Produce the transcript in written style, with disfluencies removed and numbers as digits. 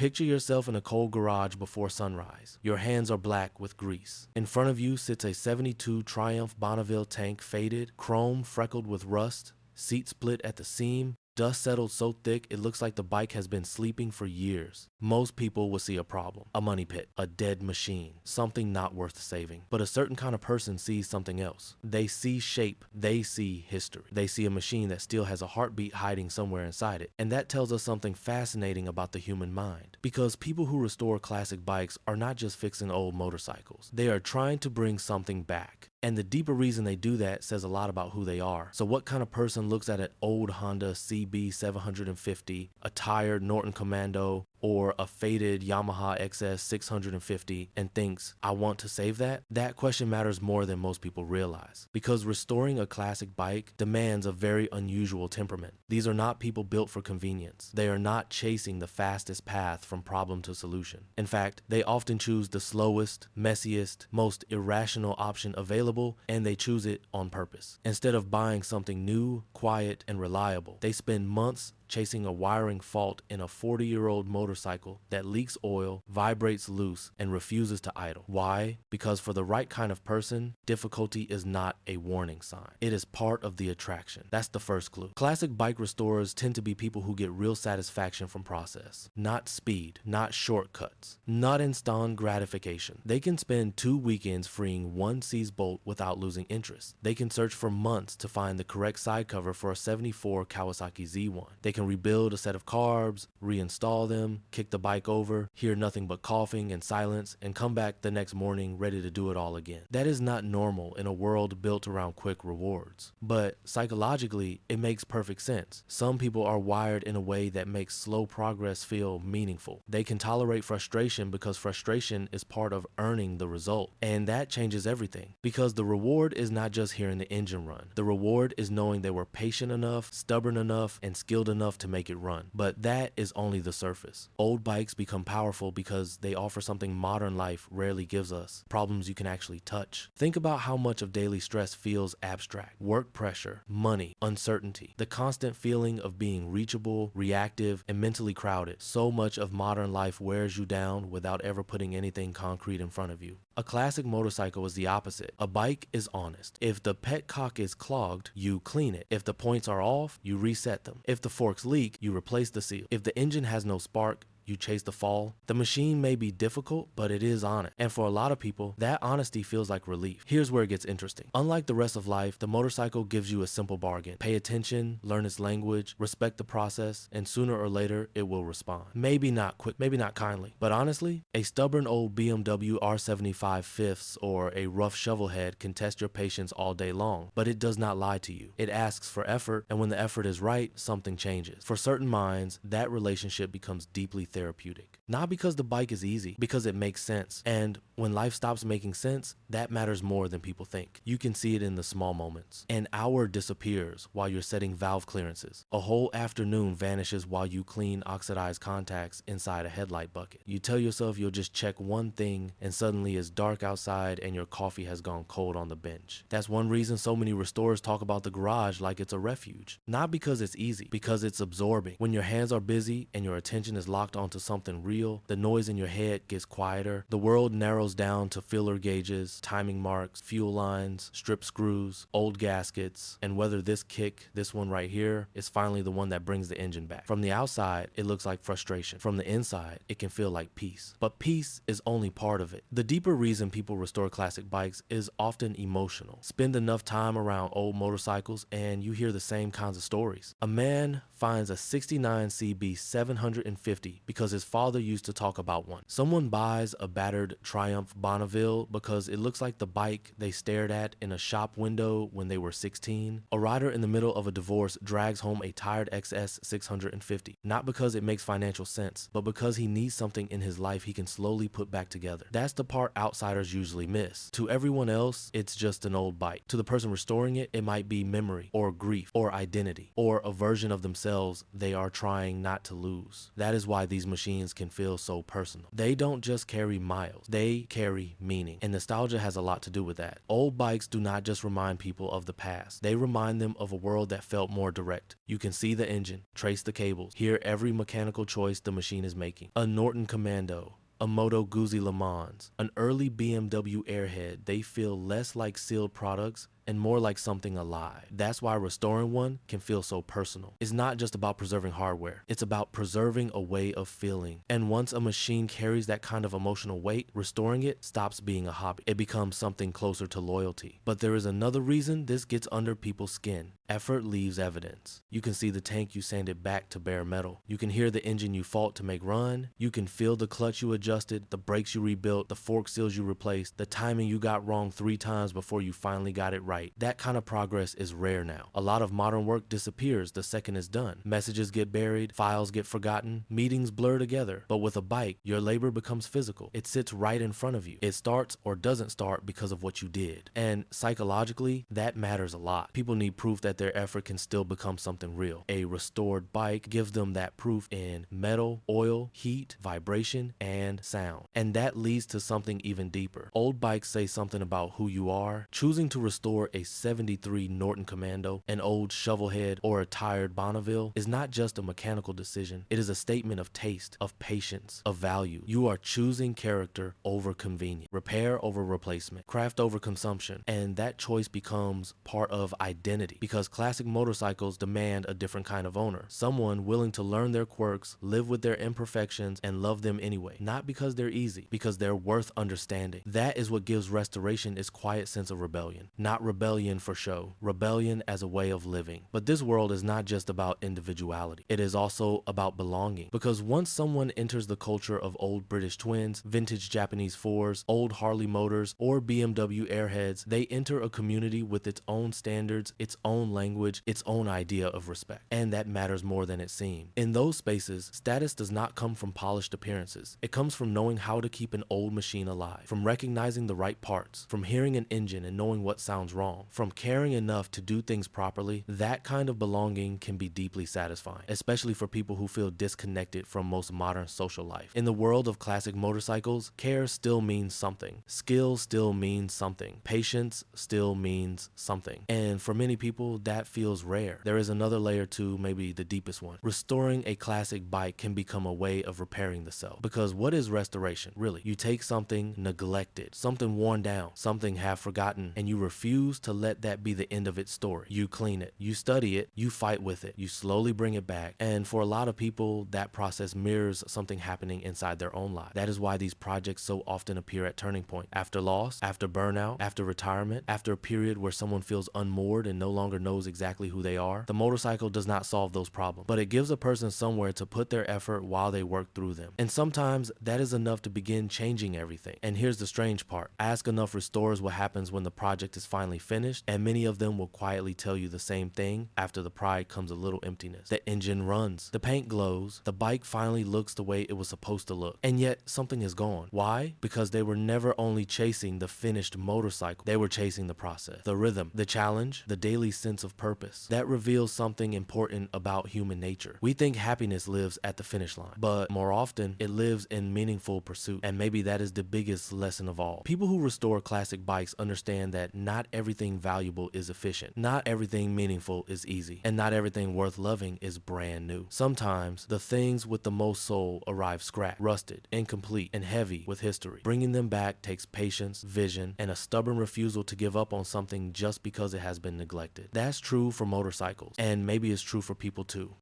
Picture yourself in a cold garage before sunrise. Your hands are black with grease. In front of you sits a 72 Triumph Bonneville tank, faded, chrome freckled with rust, seat split at the seam, dust settled so thick it looks like the bike has been sleeping for years. Most people will see a problem, a money pit, a dead machine, something not worth saving. But a certain kind of person sees something else. They see shape, they see history. They see a machine that still has a heartbeat hiding somewhere inside it. And that tells us something fascinating about the human mind. Because people who restore classic bikes are not just fixing old motorcycles. They are trying to bring something back. And the deeper reason they do that says a lot about who they are. So what kind of person looks at an old Honda CB 750, a tired Norton Commando, or a faded Yamaha XS 650 and thinks, I want to save that? That question matters more than most people realize. Because restoring a classic bike demands a very unusual temperament. These are not people built for convenience. They are not chasing the fastest path from problem to solution. In fact, they often choose the slowest, messiest, most irrational option available, and they choose it on purpose. Instead of buying something new, quiet, and reliable, they spend months chasing a wiring fault in a 40-year-old motorcycle that leaks oil, vibrates loose, and refuses to idle. Why? Because for the right kind of person, difficulty is not a warning sign. It is part of the attraction. That's the first clue. Classic bike restorers tend to be people who get real satisfaction from process, not speed, not shortcuts, not instant gratification. They can spend 2 weekends freeing one seized bolt without losing interest. They can search for months to find the correct side cover for a 74 Kawasaki Z1. They can rebuild a set of carbs, reinstall them, kick the bike over, hear nothing but coughing and silence, and come back the next morning ready to do it all again. That is not normal in a world built around quick rewards. But psychologically, it makes perfect sense. Some people are wired in a way that makes slow progress feel meaningful. They can tolerate frustration because frustration is part of earning the result. And that changes everything. Because the reward is not just hearing the engine run. The reward is knowing they were patient enough, stubborn enough, and skilled enough to make it run. But that is only the surface. Old bikes become powerful because they offer something modern life rarely gives us, problems you can actually touch. Think about how much of daily stress feels abstract. Work pressure, money, uncertainty, the constant feeling of being reachable, reactive, and mentally crowded. So much of modern life wears you down without ever putting anything concrete in front of you. A classic motorcycle is the opposite. A bike is honest. If the petcock is clogged, you clean it. If the points are off, you reset them. If the forks leak, you replace the seal. If the engine has no spark, you chase the fall. The machine may be difficult, but it is honest. And for a lot of people, that honesty feels like relief. Here's where it gets interesting. Unlike the rest of life, the motorcycle gives you a simple bargain. Pay attention, learn its language, respect the process, and sooner or later, it will respond. Maybe not quick, maybe not kindly. But honestly, a stubborn old BMW R75 fifths or a rough shovelhead can test your patience all day long, but it does not lie to you. It asks for effort, and when the effort is right, something changes. For certain minds, that relationship becomes deeply therapeutic. Not because the bike is easy, because it makes sense. And when life stops making sense, that matters more than people think. You can see it in the small moments. An hour disappears while you're setting valve clearances. A whole afternoon vanishes while you clean oxidized contacts inside a headlight bucket. You tell yourself you'll just check one thing, and suddenly it's dark outside and your coffee has gone cold on the bench. That's one reason so many restorers talk about the garage like it's a refuge. Not because it's easy, because it's absorbing. When your hands are busy and your attention is locked onto something real, the noise in your head gets quieter. The world narrows down to filler gauges, timing marks, fuel lines, strip screws, old gaskets, and whether this kick, this one right here, is finally the one that brings the engine back. From the outside, it looks like frustration. From the inside, it can feel like peace. But peace is only part of it. The deeper reason people restore classic bikes is often emotional. Spend enough time around old motorcycles and you hear the same kinds of stories. A man finds a 69 CB 750 because his father used to talk about one. Someone buys a battered Triumph Bonneville because it looks like the bike they stared at in a shop window when they were 16. A rider in the middle of a divorce drags home a tired XS 650, not because it makes financial sense, but because he needs something in his life he can slowly put back together. That's the part outsiders usually miss. To everyone else, it's just an old bike. To the person restoring it, it might be memory or grief or identity or a version of themselves they are trying not to lose. That is why these these machines can feel so personal. They don't just carry miles, they carry meaning. And nostalgia has a lot to do with that. Old bikes do not just remind people of the past, they remind them of a world that felt more direct. You can see the engine, trace the cables, hear every mechanical choice the machine is making. A Norton Commando, a Moto Guzzi Le Mans, an early BMW Airhead, they feel less like sealed products and more like something alive. That's why restoring one can feel so personal. It's not just about preserving hardware, it's about preserving a way of feeling. And once a machine carries that kind of emotional weight, restoring it stops being a hobby. It becomes something closer to loyalty. But there is another reason this gets under people's skin. Effort leaves evidence. You can see the tank you sanded back to bare metal. You can hear the engine you fought to make run. You can feel the clutch you adjusted, the brakes you rebuilt, the fork seals you replaced, the timing you got wrong 3 times before you finally got it right. That kind of progress is rare now. A lot of modern work disappears the second it's done. Messages get buried, files get forgotten, meetings blur together. But with a bike, your labor becomes physical. It sits right in front of you. It starts or doesn't start because of what you did. And psychologically, that matters a lot. People need proof that their effort can still become something real. A restored bike gives them that proof in metal, oil, heat, vibration, and sound. And that leads to something even deeper. Old bikes say something about who you are. Choosing to restore a 73 Norton Commando, an old Shovelhead, or a tired Bonneville is not just a mechanical decision. It is a statement of taste, of patience, of value. You are choosing character over convenience, repair over replacement, craft over consumption, and that choice becomes part of identity because classic motorcycles demand a different kind of owner, someone willing to learn their quirks, live with their imperfections, and love them anyway, not because they're easy, because they're worth understanding. That is what gives restoration its quiet sense of rebellion, not rebellion for show, rebellion as a way of living. But this world is not just about individuality. It is also about belonging. Because once someone enters the culture of old British twins, vintage Japanese fours, old Harley motors, or BMW Airheads, they enter a community with its own standards, its own language, its own idea of respect. And that matters more than it seems. In those spaces, status does not come from polished appearances. It comes from knowing how to keep an old machine alive, from recognizing the right parts, from hearing an engine and knowing what sounds wrong, from caring enough to do things properly. That kind of belonging can be deeply satisfying, especially for people who feel disconnected from most modern social life. In the world of classic motorcycles, care still means something. Skill still means something. Patience still means something. And for many people, that feels rare. There is another layer to maybe the deepest one. Restoring a classic bike can become a way of repairing the self. Because what is restoration, really? You take something neglected, something worn down, something half forgotten, and you refuse to let that be the end of its story. You clean it, you study it, you fight with it, you slowly bring it back. And for a lot of people, that process mirrors something happening inside their own life. That is why these projects so often appear at turning point. After loss, after burnout, after retirement, after a period where someone feels unmoored and no longer knows exactly who they are. The motorcycle does not solve those problems, but it gives a person somewhere to put their effort while they work through them. And sometimes that is enough to begin changing everything. And here's the strange part. Ask enough restorers what happens when the project is finally finished, and many of them will quietly tell you the same thing. After the pride comes a little emptiness. The engine runs, the paint glows, the bike finally looks the way it was supposed to look, and yet something is gone. Why? Because they were never only chasing the finished motorcycle, they were chasing the process, the rhythm, the challenge, the daily sense of purpose. That reveals something important about human nature. We think happiness lives at the finish line, but more often it lives in meaningful pursuit, and maybe that is the biggest lesson of all. People who restore classic bikes understand that not everything valuable is efficient, not everything meaningful is easy, and not everything worth loving is brand new. Sometimes the things with the most soul arrive scrapped, rusted, incomplete, and heavy with history. Bringing them back takes patience, vision, and a stubborn refusal to give up on something just because it has been neglected. That's true for motorcycles, and maybe it's true for people too.